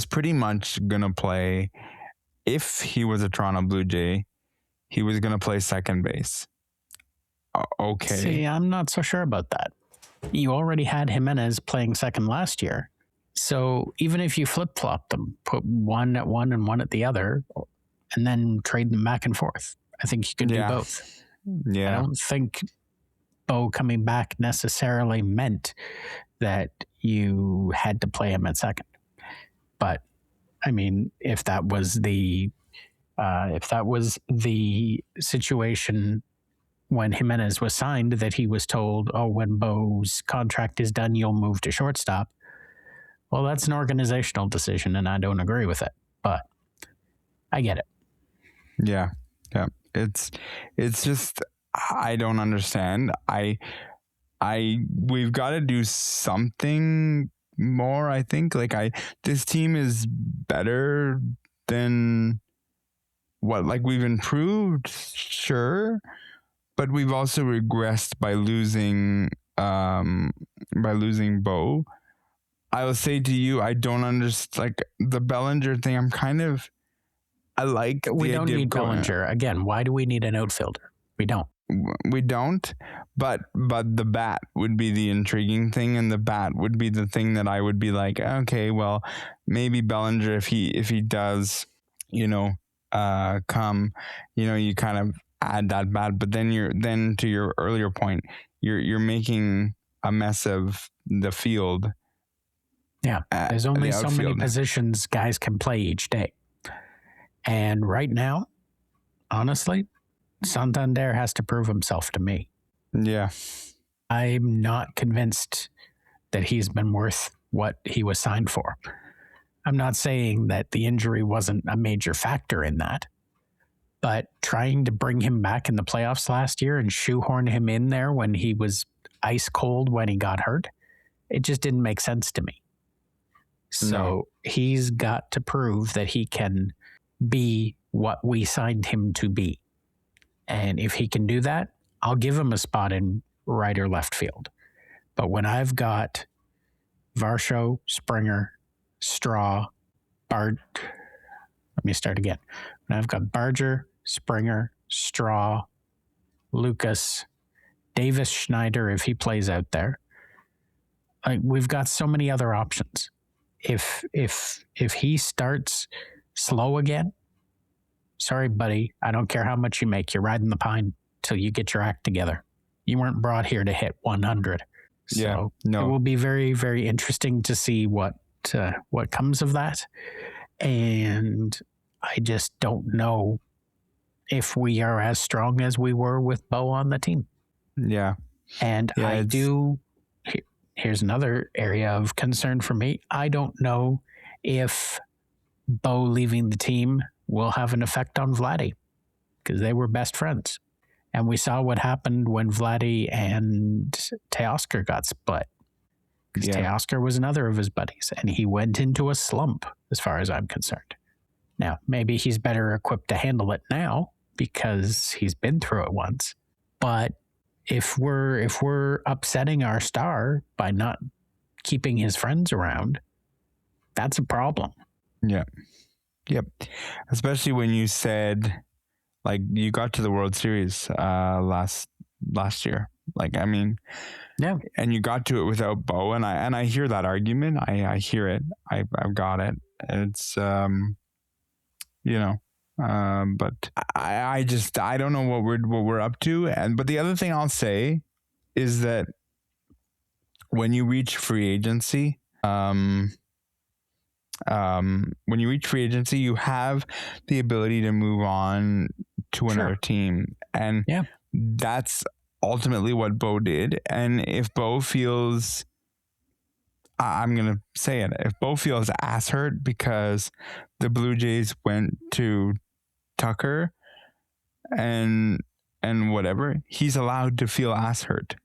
pretty much gonna play. If he was a Toronto Blue Jay, he was gonna play second base. Okay. See, I'm not so sure about that. You already had Jimenez playing second last year. So even if you flip-flop them, put one at one and one at the other, and then trade them back and forth, I think you could do both. Yeah. I don't think Bo coming back necessarily meant that you had to play him at second. But, I mean, if that was the situation when Jimenez was signed, that he was told, oh, when Bo's contract is done, you'll move to shortstop. Well, that's an organizational decision, and I don't agree with it. But I get it. Yeah. It's just, I don't understand. We've got to do something more, I think. Like, this team is better than what, like, we've improved, sure, but we've also regressed by losing Bo. I will say to you, I don't understand, like, the Bellinger thing. I like the we don't idea need Bellinger. Again, why do we need an outfielder? We don't, but the bat would be the intriguing thing, and the bat would be the thing that I would be like, okay, well, maybe Bellinger, if he does, come, you kind of add that bat, but then to your earlier point, you're making a mess of the field. Yeah, there's only so many positions guys can play each day, and right now, honestly, Santander has to prove himself to me. Yeah. I'm not convinced that he's been worth what he was signed for. I'm not saying that the injury wasn't a major factor in that, but trying to bring him back in the playoffs last year and shoehorn him in there when he was ice cold when he got hurt, it just didn't make sense to me. So he's got to prove that he can be what we signed him to be. And if he can do that, I'll give him a spot in right or left field. But when I've got Varsho, Springer, Straw, let me start again. When I've got Barger, Springer, Straw, Lucas, Davis Schneider, if he plays out there, we've got so many other options. If he starts slow again, sorry, buddy, I don't care how much you make. You're riding the pine till you get your act together. You weren't brought here to hit 100. So it will be very, very interesting to see what comes of that. And I just don't know if we are as strong as we were with Bo on the team. Yeah. And here's another area of concern for me. I don't know if Bo leaving the team will have an effect on Vladdy, because they were best friends. And we saw what happened when Vladdy and Teoscar got split. Because Teoscar was another of his buddies, and he went into a slump, as far as I'm concerned. Now, maybe he's better equipped to handle it now because he's been through it once. But if we're upsetting our star by not keeping his friends around, that's a problem. Yeah. Yep. Especially when you said, like, you got to the World Series last year. Like, I mean, yeah. And you got to it without Bo, and I hear that argument. I hear it. I've got it. It's but I don't know what we're up to. But the other thing I'll say is that when you reach free agency, you have the ability to move on to another team. And that's ultimately what Bo did. And if Bo feels, I'm going to say it, if Bo feels ass hurt because the Blue Jays went to Tucker and whatever, he's allowed to feel ass hurt.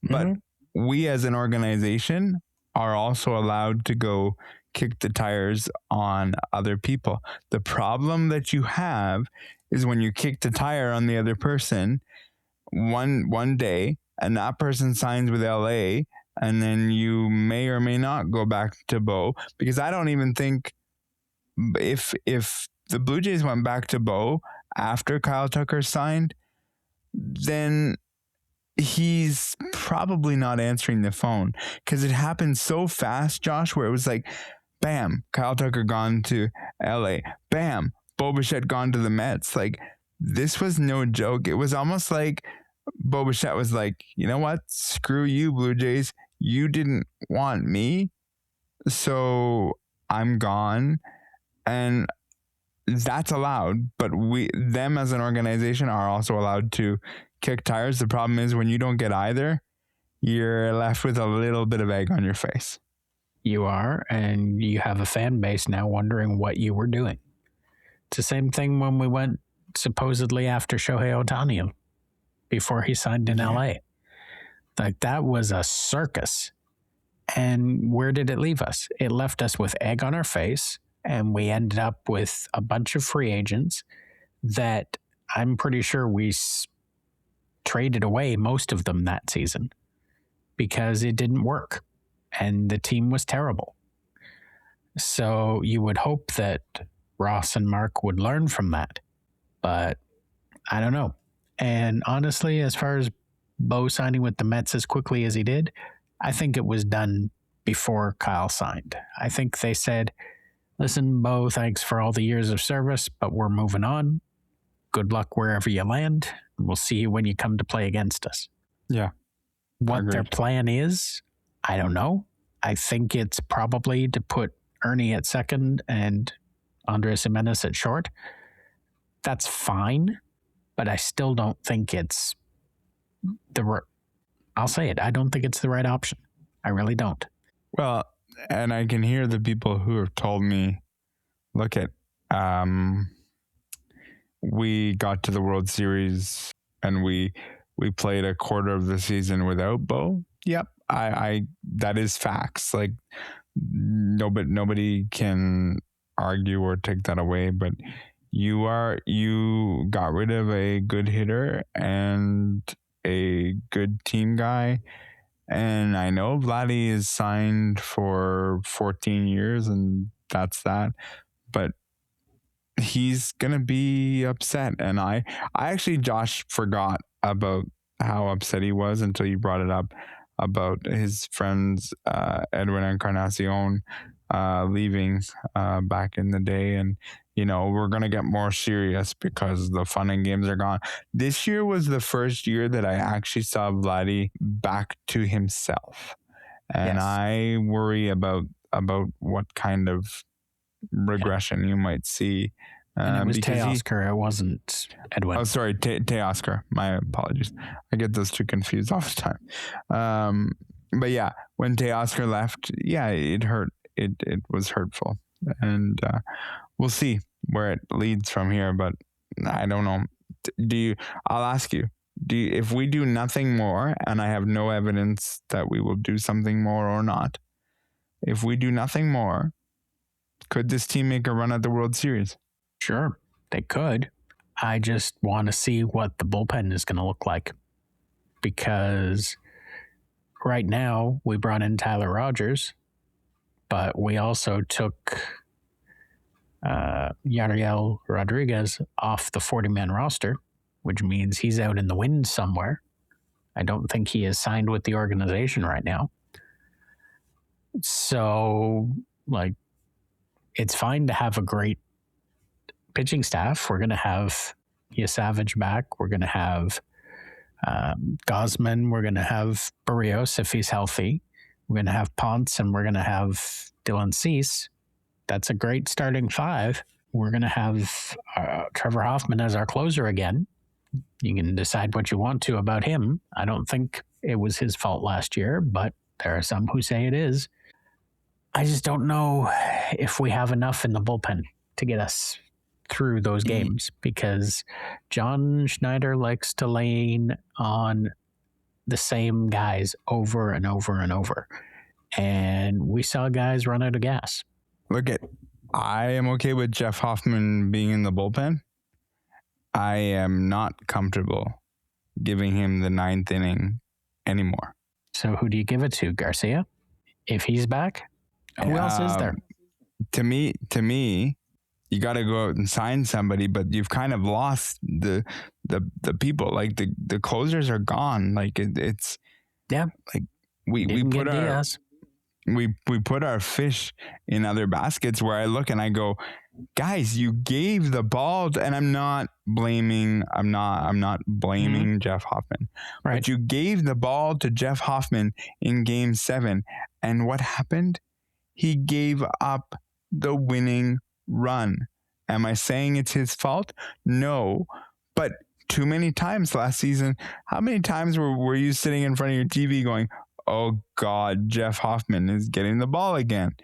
But we as an organization are also allowed to go kick the tires on other people. The problem that you have is when you kick the tire on the other person one day, and that person signs with LA, and then you may or may not go back to Bo, because I don't even think if the Blue Jays went back to Bo after Kyle Tucker signed, then he's probably not answering the phone, because it happened so fast, Josh, where it was like, bam, Kyle Tucker gone to LA, bam, Bo Bichette gone to the Mets. Like, this was no joke. It was almost like Bo Bichette was like, you know what, screw you, Blue Jays, you didn't want me, so I'm gone. And that's allowed, but them as an organization are also allowed to kick tires. The problem is when you don't get either, you're left with a little bit of egg on your face. You are, and you have a fan base now wondering what you were doing. It's the same thing when we went supposedly after Shohei Ohtani before he signed in LA. Like, that was a circus. And where did it leave us? It left us with egg on our face, and we ended up with a bunch of free agents that I'm pretty sure we traded away most of them that season because it didn't work and the team was terrible. So you would hope that Ross and Mark would learn from that, but I don't know. And honestly, as far as Bo signing with the Mets as quickly as he did, I think it was done before Kyle signed. I think they said, listen, Bo, thanks for all the years of service, but we're moving on. Good luck wherever you land. We'll see you when you come to play against us. Yeah. What their plan is, I don't know. I think it's probably to put Ernie at second and Andres Gimenez at short. That's fine, but I still don't think it's I'll say it. I don't think it's the right option. I really don't. Well, and I can hear the people who have told me, look at, we got to the World Series and we played a quarter of the season without Bo. Yep. I that is facts. Like, nobody can argue or take that away, but you got rid of a good hitter and a good team guy. And I know Vladdy is signed for 14 years and that's that, but he's going to be upset. And I actually, Josh, forgot about how upset he was until you brought it up about his friends, Edwin Encarnacion, leaving back in the day. And, you know, we're going to get more serious because the fun and games are gone. This year was the first year that I actually saw Vladdy back to himself. And yes. I worry about what kind of regression you might see. And it was Teoscar, it wasn't Edwin. Oh, sorry, Teoscar. My apologies. I get those two confused all the time. But yeah, when Teoscar left, yeah, it hurt. It was hurtful. And we'll see where it leads from here. But I don't know. I'll ask you, if we do nothing more, and I have no evidence that we will do something more or not, if we do nothing more, could this team make a run at the World Series? Sure, they could. I just want to see what the bullpen is going to look like. Because right now, we brought in Tyler Rogers, but we also took Yariel Rodriguez off the 40-man roster, which means he's out in the wind somewhere. I don't think he is signed with the organization right now. So, like, it's fine to have a great pitching staff. We're going to have Savage back. We're going to have Gosman. We're going to have Barrios if he's healthy. We're going to have Ponce, and we're going to have Dylan Cease. That's a great starting five. We're going to have Trevor Hoffman as our closer again. You can decide what you want to about him. I don't think it was his fault last year, but there are some who say it is. I just don't know if we have enough in the bullpen to get us through those games, because John Schneider likes to lean on the same guys over and over and over. And we saw guys run out of gas. I am okay with Jeff Hoffman being in the bullpen. I am not comfortable giving him the 9th inning anymore. So who do you give it to? Garcia? If he's back? Who else is there? To me, you got to go out and sign somebody, but you've kind of lost the people. Like the closers are gone. Like it's like we put our Diaz. We put our fish in other baskets where I look and I go, guys, you gave the ball to, and I'm not blaming Jeff Hoffman. Right. But you gave the ball to Jeff Hoffman in Game 7, and what happened? He gave up the winning run. Am I saying it's his fault? No. But too many times last season, how many times were you sitting in front of your TV going, oh God, Jeff Hoffman is getting the ball again?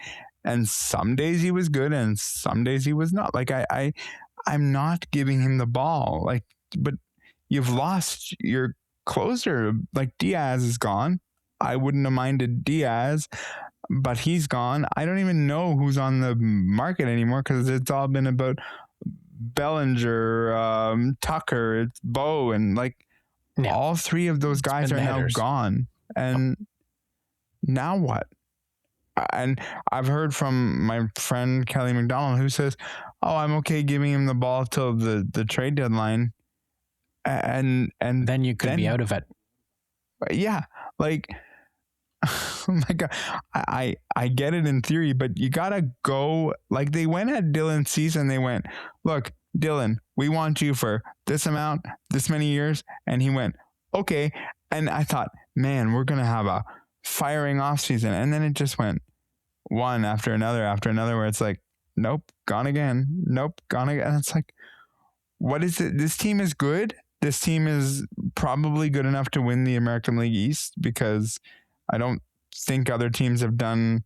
And some days he was good and some days he was not. Like I'm not giving him the ball. Like, but you've lost your closer. Like Diaz is gone. I wouldn't have minded Diaz, but he's gone. I don't even know who's on the market anymore because it's all been about Bellinger, Tucker, it's Bo, and like all three of those guys are now gone. And now what? And I've heard from my friend Kelly McDonald who says, oh, I'm okay giving him the ball till the trade deadline. And then you could be out of it. Yeah. Like, oh my God, I get it in theory, but you got to go, like they went at Dylan Cease and they went, look, Dylan, we want you for this amount, this many years. And he went, okay. And I thought, man, we're going to have a firing off season. And then it just went one after another, where it's like, nope, gone again. Nope, gone again. And it's like, what is it? This team is good. This team is probably good enough to win the American League East because I don't think other teams have done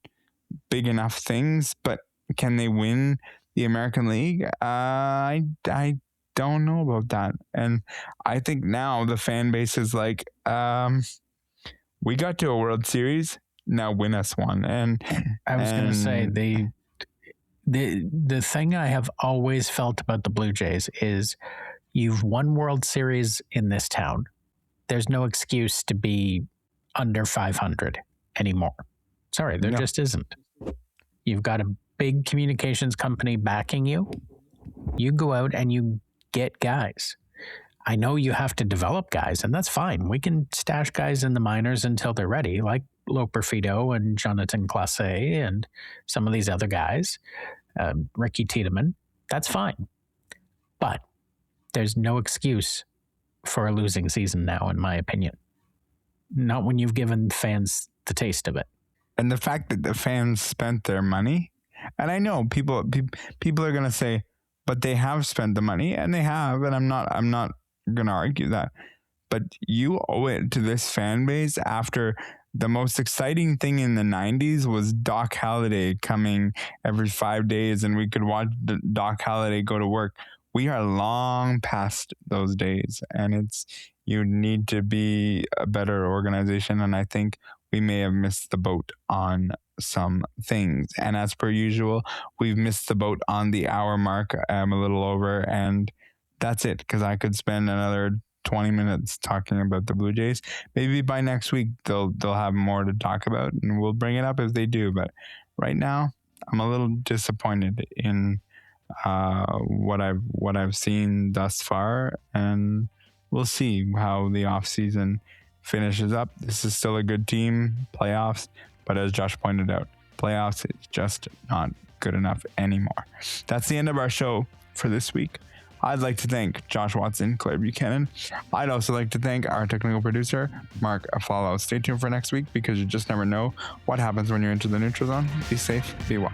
big enough things, but can they win the American League? I don't know about that. And I think now the fan base is like, we got to a World Series, now win us one. And I was going to say the thing I have always felt about the Blue Jays is you've won World Series in this town. There's no excuse to be under 500 anymore. Sorry, there just isn't. You've got a big communications company backing you. You go out and you get guys. I know you have to develop guys, and that's fine. We can stash guys in the minors until they're ready, like Loper Fido and Jonathan Clase and some of these other guys, Ricky Tiedemann. That's fine. But there's no excuse for a losing season now, in my opinion. Not when you've given fans the taste of it. And the fact that the fans spent their money, and I know people are going to say, but they have spent the money, and they have, and I'm not going to argue that. But you owe it to this fan base after the most exciting thing in the 90s was Doc Halladay coming every 5 days, and we could watch Doc Halladay go to work. We are long past those days, and you need to be a better organization. And I think we may have missed the boat on some things. And as per usual, we've missed the boat on the hour mark. I'm a little over, and that's it, because I could spend another 20 minutes talking about the Blue Jays. Maybe by next week they'll have more to talk about, and we'll bring it up if they do. But right now, I'm a little disappointed in what I've seen thus far, and we'll see how the offseason finishes up. This is still a good team, playoffs, but as Josh pointed out, playoffs is just not good enough anymore. That's the end of our show for this week. I'd like to thank Josh Watson, Claire Buchanan. I'd also like to thank our technical producer, Mark Aflalo. Stay tuned for next week, because you just never know what happens when you're into the neutral zone. Be safe, be well.